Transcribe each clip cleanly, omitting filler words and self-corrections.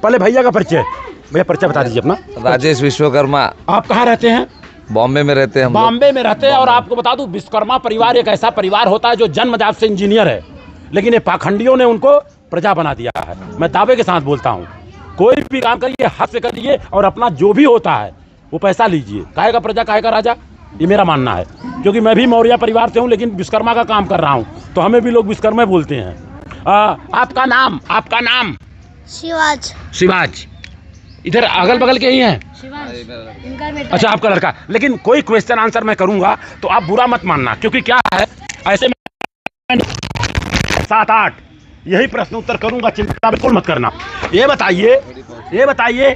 पहले भैया का परिचय, भैया परिचय बता दीजिए अपना। राजेश विश्वकर्मा। आप कहाँ रहते हैं? बॉम्बे में रहते हैं। बॉम्बे में रहते हैं। और आपको बता दूं, विश्वकर्मा परिवार एक ऐसा परिवार होता है जो जन्मजात से इंजीनियर है, लेकिन ये पाखंडियों ने उनको प्रजा बना दिया है। मैं दावे के साथ बोलता हूँ, कोई भी काम करिए हाथ से करिए और अपना जो भी होता है वो पैसा लीजिए। काहे का प्रजा काहे का राजा, ये मेरा मानना है। क्योंकि मैं भी मौर्य परिवार से हूँ, लेकिन विश्वकर्मा का काम कर रहा हूँ, तो हमें भी लोग विश्वकर्मा बोलते हैं। आपका नाम? आपका नाम? शिवाज। शिवाज। इधर अगल बगल के ही हैं? अच्छा, आपका लड़का। लेकिन कोई क्वेश्चन आंसर मैं करूंगा तो आप बुरा मत मानना, क्योंकि क्या है, ऐसे में 7-8 यही प्रश्न उत्तर करूंगा, चिंता बिल्कुल मत करना। ये बताइए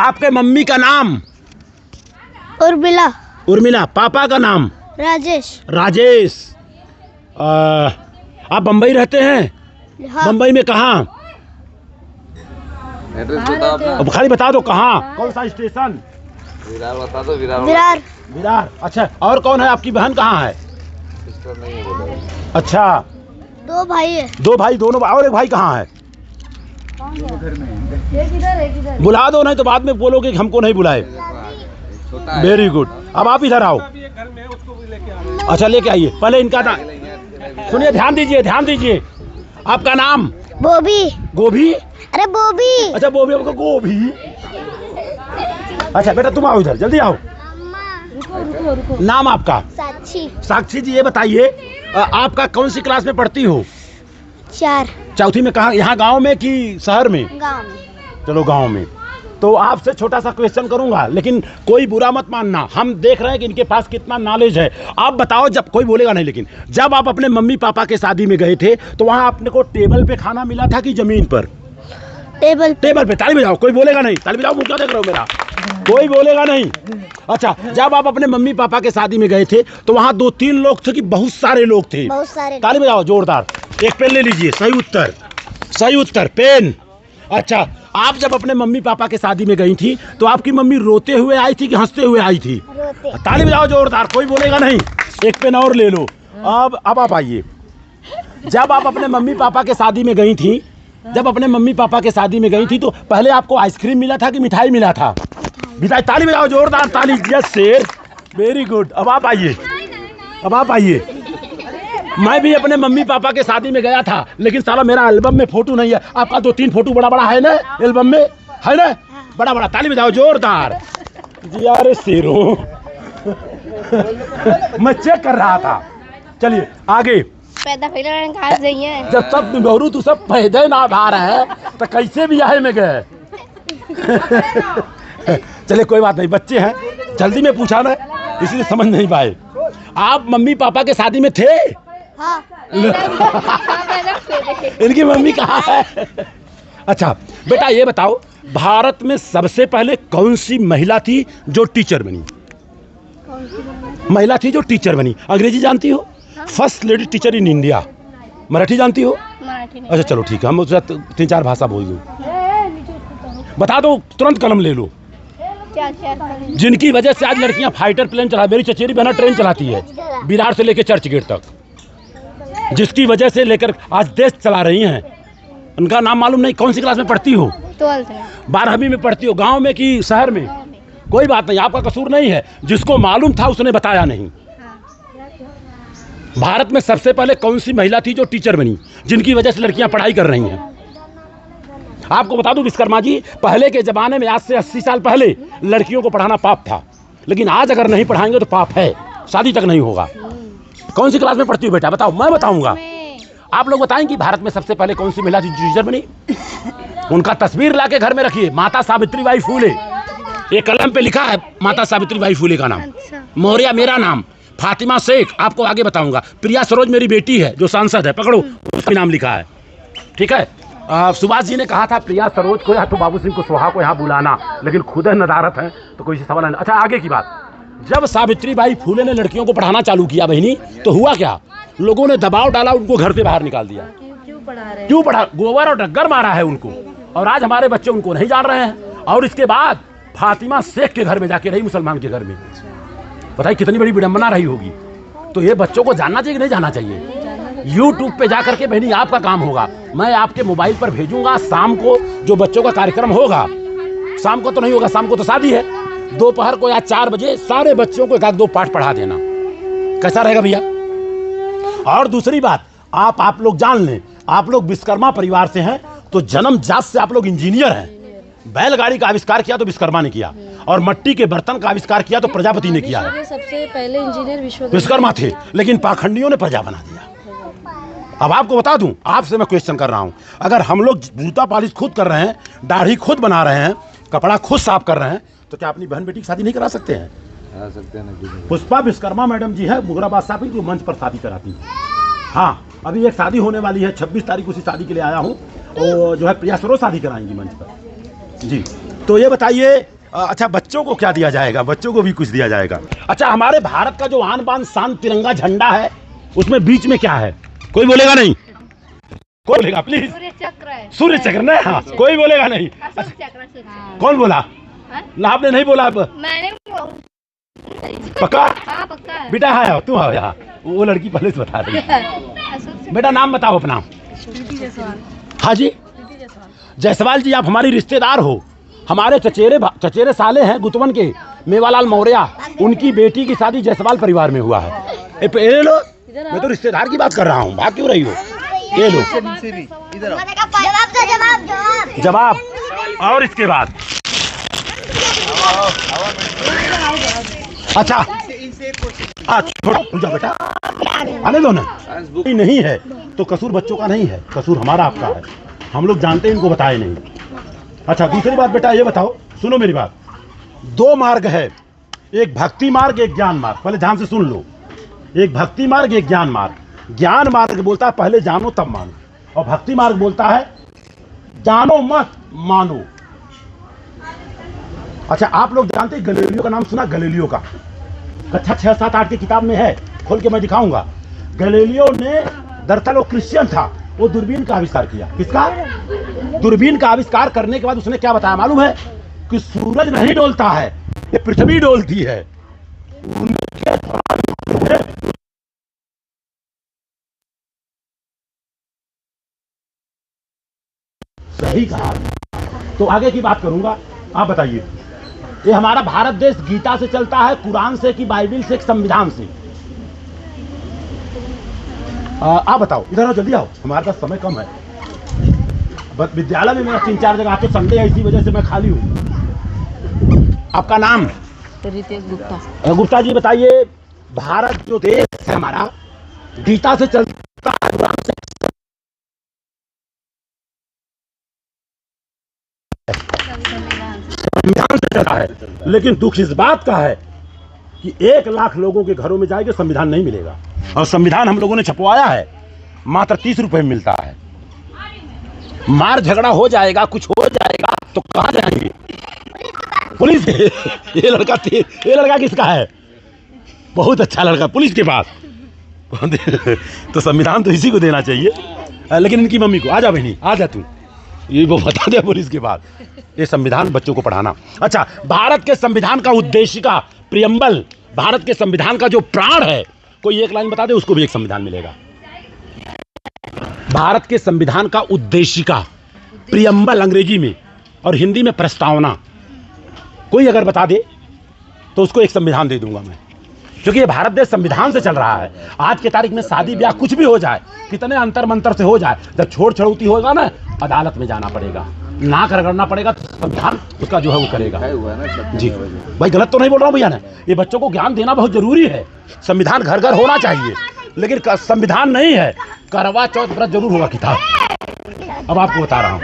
आपके मम्मी का नाम? उर्मिला। उर्मिला। पापा का नाम? राजेश। आप बम्बई रहते हैं? हाँ। बम्बई में कहाँ? अब खाली बता दो कहाँ, कौन सा स्टेशन? विरार बता दो। विरार। अच्छा, और कौन है? आपकी बहन कहाँ है? अच्छा, 2 भाई है। 2 भाई, दोनों। और एक भाई कहाँ है? बुला दो, नहीं तो बाद में बोलोगे कि हमको नहीं बुलाए। Very good. अब आप इधर आओ। अच्छा, लेके आइए। पहले इनका नाम सुनिए, ध्यान दीजिए। आपका नाम? बोबी। गोभी? अरे बोबी। अच्छा, बोबी। आपका गोभी। अच्छा बेटा, तुम आओ इधर, जल्दी आओ। रुको। नाम आपका? साक्षी। साक्षी जी, ये बताइए आपका कौन सी क्लास में पढ़ती हो? 4। चौथी में। कहाँ, यहाँ गांव में कि शहर में? गाँव में। चलो गांव में। तो आपसे छोटा सा क्वेश्चन करूंगा, लेकिन कोई बुरा मत मानना। हम देख रहे हैं कि इनके पास कितना नॉलेज है। आप बताओ, जब कोई बोलेगा नहीं, लेकिन जब आप अपने मम्मी पापा के शादी में गए थे तो वहां आपने को टेबल पे खाना मिला था कि जमीन पर? टेबल पे। ताली बजाओ। कोई बोलेगा नहीं? ताली बजाओ। मुंह क्या देख रहे हो मेरा? कोई बोलेगा नहीं। अच्छा, जब आप अपने मम्मी पापा के शादी में गए थे तो वहां 2-3 लोग थे कि बहुत सारे लोग थे? ताली बजाओ जोरदार। एक पेन ले लीजिए। सही उत्तर पेन। अच्छा, आप जब अपने मम्मी पापा के शादी में गई थी तो आपकी मम्मी रोते हुए आई थी कि हंसते हुए आई थी? ताली बजाओ जोरदार। कोई बोलेगा नहीं। एक पेन और ले लो। अब आप आइए। जब आप अपने मम्मी पापा के शादी में गई थी तो पहले आपको आइसक्रीम मिला था कि मिठाई मिला था? मिठाई। ताली बजाओ जोरदार। ताली। यस शेर, वेरी गुड। अब आप आइए। मैं भी अपने मम्मी पापा के शादी में गया था, लेकिन साला मेरा एल्बम में फोटो नहीं है। आपका 2-3 फोटो बड़ा है ना एल्बम में? है ना बड़ा? ताली बजाओ जोरदार। जी यार शेरो। मैं चेक कर रहा था। चलिए आगे। पैदा कहाँ से है? जब सब बहुरू तू सब पैदे ना भार है तो कैसे भी यहाँ में गए? चलिए कोई बात नहीं, बच्चे हैं, जल्दी में पूछा ना इसलिए समझ नहीं पाए। आप मम्मी पापा के शादी में थे? हाँ। इनकी मम्मी कहाँ है? अच्छा बेटा, ये बताओ भारत में सबसे पहले कौन सी महिला थी जो टीचर बनी? महिला थी जो टीचर बनी। अंग्रेजी जानती हो? First lady teacher in India. Marathi जानती हो? अच्छा चलो ठीक है, हम उससे 3-4 भाषा बोल दूँ। बता दो, तुरंत कलम ले लो। जिनकी वजह से आज लड़कियां फाइटर प्लेन चला, मेरी चचेरी बहना ट्रेन चलाती है विरार से लेकर चर्च गेट तक, जिसकी वजह से लेकर आज देश चला रही हैं। उनका नाम मालूम नहीं? कौन सी क्लास में पढ़ती हो? 12वीं में पढ़ती हो? गांव में कि शहर में? कोई बात नहीं, आपका कसूर नहीं है। जिसको मालूम था उसने बताया नहीं। भारत में सबसे पहले कौन सी महिला थी जो टीचर बनी, जिनकी वजह से लड़कियां पढ़ाई कर रही हैं? आपको बता दूं विश्वकर्मा जी, पहले के जमाने में, आज से 80 साल पहले लड़कियों को पढ़ाना पाप था, लेकिन आज अगर नहीं पढ़ाएंगे तो पाप है, शादी तक नहीं होगा। कौन सी क्लास में पढ़ती हो बेटा? बताओ, मैं बताऊंगा। आप लोग बताएं कि भारत में सबसे पहले कौन सी महिला टीचर बनी? उनका तस्वीर लाके घर में रखिए। माता सावित्री बाई फूले। एक कलम पे लिखा है माता सावित्री बाई फूले का नाम। मौर्य मेरा नाम। फातिमा शेख आपको आगे बताऊंगा। प्रिया सरोज मेरी बेटी है जो सांसद है, पकड़ो, उसका नाम लिखा है। ठीक है। सुभाष जी ने कहा था प्रिया सरोज को या तो बाबू सिंह कुशवाहा को यहाँ बुलाना, लेकिन खुद नदारत है तो कोई सवाल नहीं। अच्छा आगे की बात, जब सावित्री बाई फूले ने लड़कियों को पढ़ाना चालू किया बहनी, तो हुआ क्या? लोगों ने दबाव डाला, उनको घर से बाहर निकाल दिया। क्यों पढ़ा? गोबर और डग्गर मारा है उनको, और आज हमारे बच्चे उनको नहीं जान रहे हैं। और इसके बाद फातिमा शेख के घर में जाके रही, मुसलमान के घर में। बताइए कितनी बड़ी विडंबना रही होगी। तो ये बच्चों को जानना चाहिए कि नहीं जानना चाहिए? यूट्यूब पे जाकर के बहनी आपका काम होगा, मैं आपके मोबाइल पर भेजूंगा शाम को जो बच्चों का कार्यक्रम होगा। शाम को तो नहीं होगा, शाम को तो शादी है। दोपहर को या 4 बजे सारे बच्चों को 1-2 पाठ पढ़ा देना। कैसा रहेगा भैया? और दूसरी बात, आप लोग जान लें, आप लोग विश्वकर्मा परिवार से हैं तो जन्मजात से आप लोग इंजीनियर हैं। बैलगाड़ी का आविष्कार किया तो विश्वकर्मा ने किया, और मट्टी के बर्तन का आविष्कार किया तो प्रजापति ने किया है। सबसे पहले इंजीनियर विश्वकर्मा थे, लेकिन पाखंडियों ने प्रजा बना दिया। अब आपको बता दूं, आपसे मैं क्वेश्चन कर रहा हूं, अगर हम लोग जूता पॉलिश खुद कर रहे हैं, दाढ़ी खुद बना रहे हैं, कपड़ा खुद साफ कर रहे हैं, तो क्या अपनी बहन बेटी की शादी नहीं करा सकते हैं? करा सकते हैं ना। पुष्पा विश्वकर्मा मैडम जी है मुगराबाद साहब जो मंच पर शादी कराती है। हाँ, अभी एक शादी होने वाली है, 26 तारीख उसी शादी के लिए आया हूँ, और जो है प्रिया सरोज शादी कराएंगी मंच पर जी। तो ये बताइए, अच्छा बच्चों को क्या दिया जाएगा? बच्चों को भी कुछ दिया जाएगा। अच्छा, हमारे भारत का जो आन बान शान तिरंगा झंडा है, उसमें बीच में क्या है? कोई बोलेगा नहीं? कोई बोलेगा प्लीज? सूर्य चक्र है। सूर्य चक्र ना? हाँ, कोई बोलेगा नहीं? कौन बोला? आपने नहीं बोला? मैंने पक्का? हाँ, पक्का है। बेटा है, तू आओ यहाँ, वो लड़की पहले से बता रही है। बेटा नाम बताओ अपना। हाँ जी, जायसवाल जी, आप हमारी रिश्तेदार हो। हमारे चचेरे साले हैं गुतवन के, मेवालाल मौर्य, उनकी बेटी की शादी जायसवाल परिवार में हुआ है। ये लो, मैं तो रिश्तेदार की बात कर रहा हूँ, भाग क्यों रही हो? ये लो जवाब। और इसके बाद अच्छा छोड़ो बेटा, आने दो ना। नहीं है तो कसूर बच्चों का नहीं है, कसूर हमारा आपका है। हम लोग जानते हैं, इनको बताए नहीं। अच्छा, दूसरी बात बेटा ये बताओ, सुनो मेरी बात। 2 मार्ग है, एक भक्ति मार्ग, एक ज्ञान मार्ग। पहले ध्यान से सुन लो, एक भक्ति मार्ग, एक ज्ञान मार्ग। ज्ञान मार्ग बोलता है पहले जानो तब मानो, और भक्ति मार्ग बोलता है जानो मत मानो। अच्छा, आप लोग जानते हैं गैलीलियो का नाम सुना? गैलीलियो का कक्षा 6, 7, 8 की किताब में है, खोल के मैं दिखाऊंगा। गैलीलियो ने, दरअसल वो क्रिश्चियन था, वो दूरबीन का आविष्कार किया। किसका? दूरबीन का आविष्कार करने के बाद उसने क्या बताया मालूम है? कि सूरज नहीं डोलता है, ये पृथ्वी डोलती है। सही कहा। तो आगे की बात करूंगा, आप बताइए, ये हमारा भारत देश गीता से चलता है, कुरान से, कि बाइबिल से, संविधान से? आप बताओ, इधर आओ, जल्दी आओ, हमारे पास समय कम है। बस विद्यालय में मेरा 3-4 जगह आके संडे है, इसी वजह से मैं खाली हूँ। आपका नाम? रितेश गुप्ता। गुप्ता जी, बताइए, भारत जो देश है हमारा, गीता से चलता है, कुरान से संविधान से चलता है, लेकिन दुख इस बात का है कि 1 लाख लोगों के घरों में जाएंगे, संविधान नहीं मिलेगा। और संविधान हम लोगों ने छपवाया है, मात्र 30 रुपए में मिलता है। मार झगड़ा हो जाएगा, कुछ हो जाएगा तो कहाँ जाएंगे? पुलिस। ये लड़का किसका है? बहुत अच्छा लड़का, पुलिस के पास। तो संविधान तो इसी को देना चाहिए, लेकिन इनकी मम्मी को। आजा बहनी, आजा तू, ये वो बता दे पुलिस के बाद। ये संविधान बच्चों को पढ़ाना। अच्छा, भारत के संविधान का उद्देशिका, प्रियम्बल, भारत के संविधान का जो प्राण है, कोई एक लाइन बता दे, उसको भी एक संविधान मिलेगा। भारत के संविधान का उद्देशिका, प्रियम्बल अंग्रेजी में, और हिंदी में प्रस्तावना, कोई अगर बता दे तो उसको एक संविधान दे दूंगा मैं, क्योंकि ये भारत देश संविधान से चल रहा है। आज के तारीख में शादी ब्याह कुछ भी हो जाए, कितने अंतर मंतर से हो जाए, जब छोड़ छड़ौती होगा ना, अदालत में जाना पड़ेगा, नाक रगड़ना पड़ेगा, तो संविधान उसका जो है वो करेगा। जी भाई, गलत तो नहीं बोल रहा हूँ भैया ना? ये बच्चों को ज्ञान देना बहुत जरूरी है। संविधान घर घर होना चाहिए, लेकिन संविधान नहीं है, करवा चौथ व्रत जरूर होगा किताब। अब आपको बता रहा हूँ,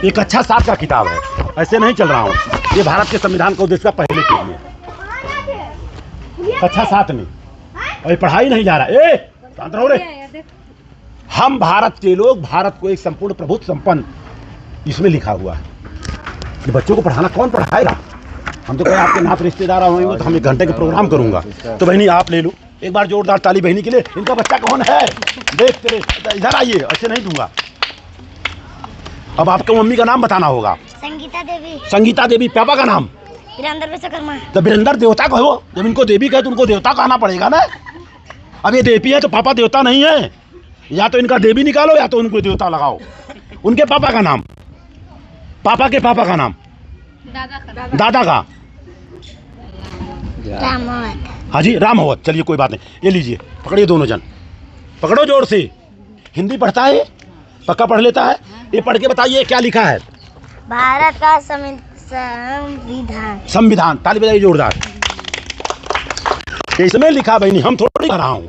एक अच्छा 7 का किताब है, ऐसे नहीं चल रहा हूँ। ये भारत के संविधान का उद्देश्य पहले के लिए, कक्षा 7 में, और ये पढ़ाई नहीं जा रहा। ए शांत रहो रे। हम भारत के लोग, भारत को एक संपूर्ण प्रभुत्व संपन्न, इसमें लिखा हुआ है। ये बच्चों को पढ़ाना कौन पढ़ाएगा? हम तो कहें आपके नात रिश्तेदार होंगे तो हम 1 घंटे का प्रोग्राम करूंगा। तो बहनी आप ले लो, एक बार जोरदार ताली बहनी के लिए। इनका बच्चा कौन है? देखते रहे, इधर आइए, ऐसे नहीं दूंगा। अब आपको मम्मी का नाम बताना होगा। संगीता देवी। संगीता देवी। पापा का नाम? वीरेंद्र विश्वकर्मा। तो वीरेंद्र देवता कहो, जब इनको देवी कहे तो उनको देवता कहना पड़ेगा ना। अब ये देवी है तो पापा देवता नहीं है, या तो इनका देवी निकालो या तो उनको देवता लगाओ। उनके पापा का नाम, पापा के पापा का नाम, दादा का रामावत। हाँ जी रामवत। चलिए कोई बात नहीं, ये लीजिए, पकड़िए दोनों जन, पकड़ो जोर से। हिंदी पढ़ता है, पक्का पढ़ लेता है। ये पढ़ के बताइए क्या लिखा है। भारत का संविधान। संविधान, ताली बजाइए जोरदार। इसमें लिखा बहनी, हम थोड़ी कर रहा हूँ,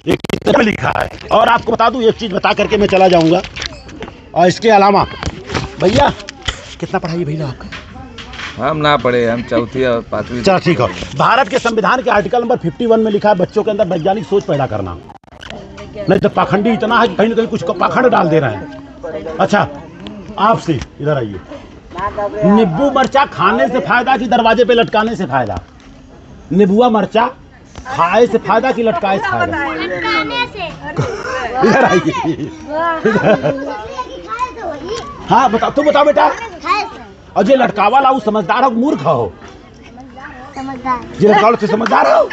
एक इसमें लिखा है। और आपको बता दूं, एक चीज बता करके मैं चला जाऊंगा। और इसके अलावा भैया कितना पढ़ाई है भैया आपका? हम ना पढ़े, हम चौथी और पांचवी। चलो ठीक है। भारत के संविधान के आर्टिकल नंबर 51 में लिखा है बच्चों के अंदर वैज्ञानिक सोच पैदा करना। नहीं तो पाखंडी इतना है कि कहीं ना कहीं कुछ पाखंड डाल दे रहे हैं। अच्छा आपसे इधर आइए, नींबू मिर्चा खाने से फायदा कि दरवाजे पे लटकाने से फायदा? नींबुआ मिर्चा खाए से फायदा कि लटकाए से फायदा? इधर आइए। हाँ बताओ, तुम बताओ बेटा। और ये लटकावा लाऊ समझदार हो मूर्ख हो? समझदार। ये लटकाओ तो समझदार हो।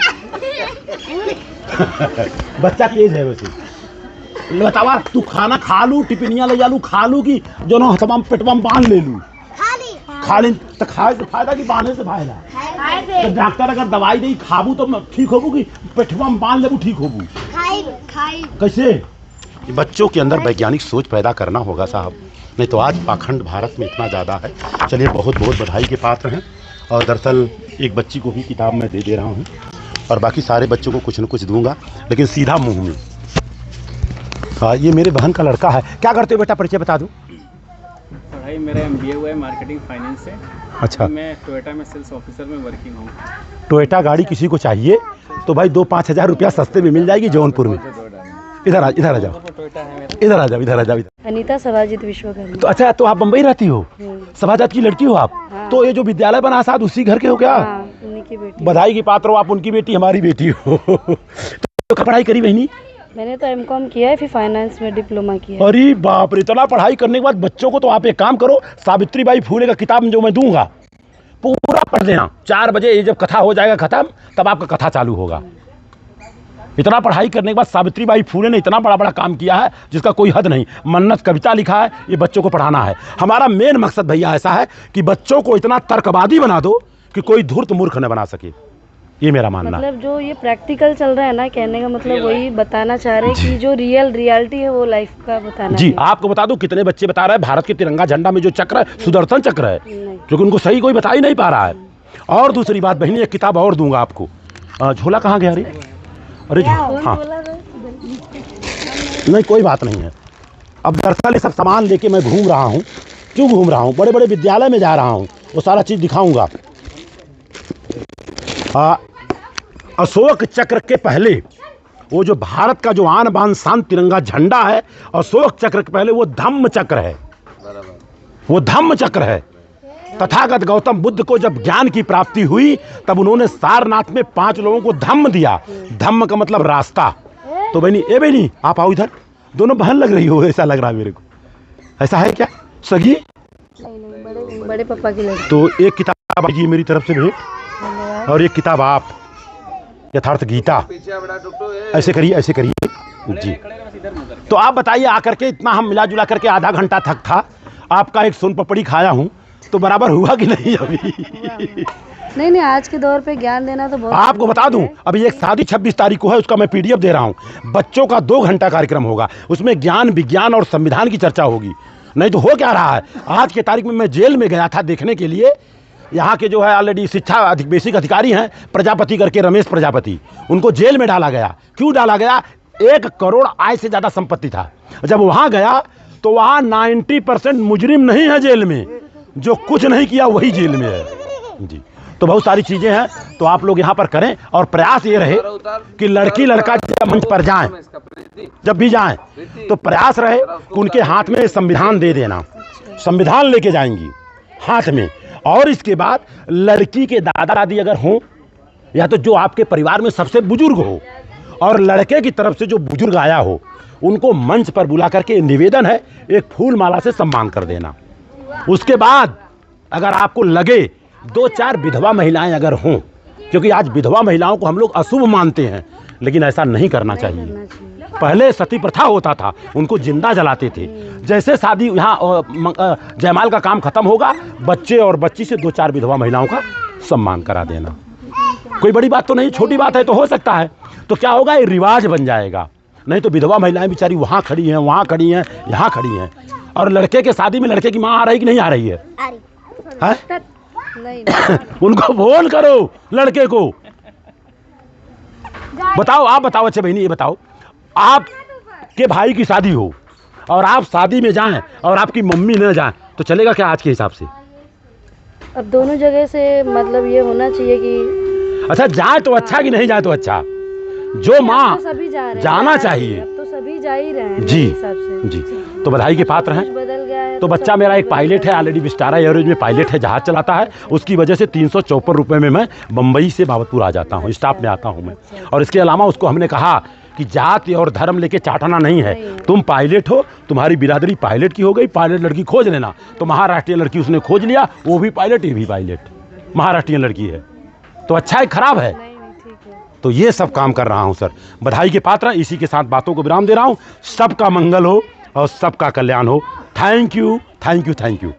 बच्चा की एज है वैसे। बतावा तू खाना खा लू, टिफिनिया ले जा लू, खा लू कि जो ना हथवा में पेटवा में बांध ले लू? खा ले तो खाए से फायदा कि बांधे से फायदा? तो डॉक्टर अगर दवाई दे खाबू तो ठीक होबू कि पेटवा में बांध लेबू ठीक होबू? कैसे? बच्चों के अंदर वैज्ञानिक सोच पैदा करना होगा साहब, नहीं तो आज पाखंड भारत में इतना ज़्यादा है। चलिए बहुत बहुत बधाई के पात्र हैं। और दरअसल एक बच्ची को भी किताब मैं दे रहा हूँ और बाकी सारे बच्चों को कुछ न कुछ दूंगा, लेकिन सीधा मुंह में। हाँ ये मेरे बहन का लड़का है। क्या करते हो बेटा, परिचय बता दूँ? पढ़ाई मेरा MBA हुआ है मार्केटिंग फाइनेंस से। अच्छा। मैं टोयोटा में सेल्स ऑफिसर में वर्किंग हूँ। टोयोटा गाड़ी किसी को चाहिए तो भाई 2-5 हज़ार रुपया सस्ते में मिल जाएगी जौनपुर में। इधर आ जाओ, इधर आ जाओ, इधर आ जाओ, इधर आ जाओ। अनीता सभाजित विश्वकर्मा। तो अच्छा, तो आप बम्बई रहती हो? सभाजात की लड़की हो आप? हाँ। तो ये जो विद्यालय बना साथ उसी घर के हो क्या? हाँ, उन्हीं की बेटी। बधाई की पात्र हो आप, उनकी बेटी हमारी बेटी हो। तो पढ़ाई करी बहनी? मैंने तो M.Com किया है, फिर फाइनेंस में डिप्लोमा किया। अरे बाप रे, इतना पढ़ाई करने के बाद बच्चों को तो आप एक काम करो, सावित्रीबाई फूले का किताब जो मैं दूंगा पूरा पढ़ देना। 4 बजे ये जब कथा हो जाएगा खत्म, तब आपका कथा चालू होगा। इतना पढ़ाई करने के बाद सावित्रीबाई फूले ने इतना बड़ा बड़ा काम किया है जिसका कोई हद नहीं। मन्नत कविता लिखा है, ये बच्चों को पढ़ाना है। हमारा मेन मकसद भैया ऐसा है कि बच्चों को इतना तर्कवादी बना दो कि कोई धूर्त मूर्ख न बना सके, ये मेरा मानना है। मतलब जो ये प्रैक्टिकल चल रहा है ना, कहने का मतलब वही बताना चाह रहे हैं कि जो रियलिटी है वो लाइफ का बताना जी। है। आपको बता दूं कितने बच्चे बता रहे हैं भारत के तिरंगा झंडा में जो चक्र है सुदर्शन चक्र है, क्योंकि उनको सही कोई बता ही नहीं पा रहा है। और दूसरी बात बहनी, एक किताब और दूंगा आपको। झोला कहाँ गया? अरे हाँ नहीं कोई बात नहीं है। अब दरअसल ये सब सामान लेके मैं घूम रहा हूँ। क्यों घूम रहा हूँ? बड़े बड़े विद्यालय में जा रहा हूँ, वो सारा चीज़ दिखाऊंगा। अशोक चक्र के पहले वो जो भारत का जो आन बान शान तिरंगा झंडा है, अशोक चक्र के पहले वो धम्म चक्र है, वो धम्म चक्र है। तथागत गौतम बुद्ध को जब ज्ञान की प्राप्ति हुई तब उन्होंने सारनाथ में 5 लोगों को धम्म दिया। धम्म का मतलब रास्ता। तो बहनी, ए बहनी आप आओ इधर, दोनों बहन लग रही हो, ऐसा लग रहा है मेरे को। ऐसा है क्या सगी? बड़े पापा की लड़की। तो एक किताब जी मेरी तरफ से भेंट, और एक किताब आप, यथार्थ गीता। ऐसे करिए, ऐसे करिए जी। तो आप बताइए, आकर के इतना हम मिला जुला करके आधा घंटा थक था, आपका एक सोन पपड़ी खाया हूँ तो बराबर हुआ कि नहीं अभी? नहीं, आज के दौर पे ज्ञान देना तो बहुत। आपको बता दूं, अभी एक शादी 26 तारीख को है, उसका मैं PDF दे रहा हूं। बच्चों का 2 घंटा कार्यक्रम होगा, उसमें ज्ञान विज्ञान और संविधान की चर्चा होगी। नहीं तो हो क्या रहा है, आज के तारीख में मैं जेल में गया था देखने के लिए। यहाँ के जो है ऑलरेडी शिक्षा बेसिक अधिकारी हैं प्रजापति करके, रमेश प्रजापति, उनको जेल में डाला गया। क्यों डाला गया? 1 करोड़ आय से ज़्यादा संपत्ति था। जब वहाँ गया तो वहाँ 90% मुजरिम नहीं है जेल में, जो कुछ नहीं किया वही जेल में है जी। तो बहुत सारी चीज़ें हैं, तो आप लोग यहाँ पर करें। और प्रयास ये रहे कि लड़की लड़का जब मंच पर जाएं, जब भी जाएं, तो प्रयास रहे कि उनके हाथ में संविधान दे देना। संविधान लेके जाएंगी हाथ में। और इसके बाद लड़की के दादा दादी अगर हों, या तो जो आपके परिवार में सबसे बुजुर्ग हो, और लड़के की तरफ से जो बुजुर्ग आया हो, उनको मंच पर बुला करके निवेदन है एक फूल माला से सम्मान कर देना। उसके बाद अगर आपको लगे 2-4 विधवा महिलाएं अगर हों क्योंकि आज विधवा महिलाओं को हम लोग अशुभ मानते हैं, लेकिन ऐसा नहीं करना चाहिए। करना चाहिए। पहले सती प्रथा होता था, उनको जिंदा जलाते थे। जैसे शादी यहाँ जयमाल का काम खत्म होगा, बच्चे और बच्ची से 2-4 विधवा महिलाओं का सम्मान करा देना, कोई बड़ी बात तो नहीं, छोटी बात है तो हो सकता है। तो क्या होगा, ये रिवाज बन जाएगा। नहीं तो विधवा महिलाएं बेचारी वहाँ खड़ी हैं, वहाँ खड़ी हैं, यहाँ खड़ी हैं, और लड़के के शादी में लड़के की माँ आ रही कि नहीं आ रही है, है? नहीं उनको फोन करो लड़के को, बताओ, आप बताओ अच्छे बहनी, ये बताओ, आप के भाई की शादी हो और आप शादी में जाएं और आपकी मम्मी न जाए तो चलेगा क्या आज के हिसाब से? अब दोनों जगह से मतलब ये होना चाहिए कि अच्छा, जाए तो अच्छा कि नहीं जाए तो अच्छा? जो माँ तो सभी जा रहे हैं, जाना चाहिए। अब तो सभी जा ही रहे हैं जी, मेरे हिसाब से। जी, तो बधाई के पात्र हैं। कुछ बदल गया है तो बच्चा सब मेरा कुछ एक बदल पायलट गया है, ऑलरेडी विस्टारा एयरवेज में पायलट है, जहाज चलाता है। उसकी वजह से 354 रुपये में मैं बम्बई से बाबतपुर आ जाता हूँ, स्टाफ में आता हूँ मैं। और इसके अलावा उसको हमने कहा कि जाति और धर्म लेके चाटना नहीं है, तुम पायलट हो, तुम्हारी बिरादरी पायलट की हो गई, पायलट लड़की खोज लेना। तो महाराष्ट्रीय लड़की उसने खोज लिया, वो भी पायलट, ये भी पायलट, महाराष्ट्रीय लड़की है। तो अच्छा है खराब है? नहीं, ठीक है। तो ये सब काम कर रहा हूँ सर, बधाई के पात्र। इसी के साथ बातों को विराम दे रहा हूँ। सबका मंगल हो और सबका कल्याण हो। Thank you, thank you, thank you.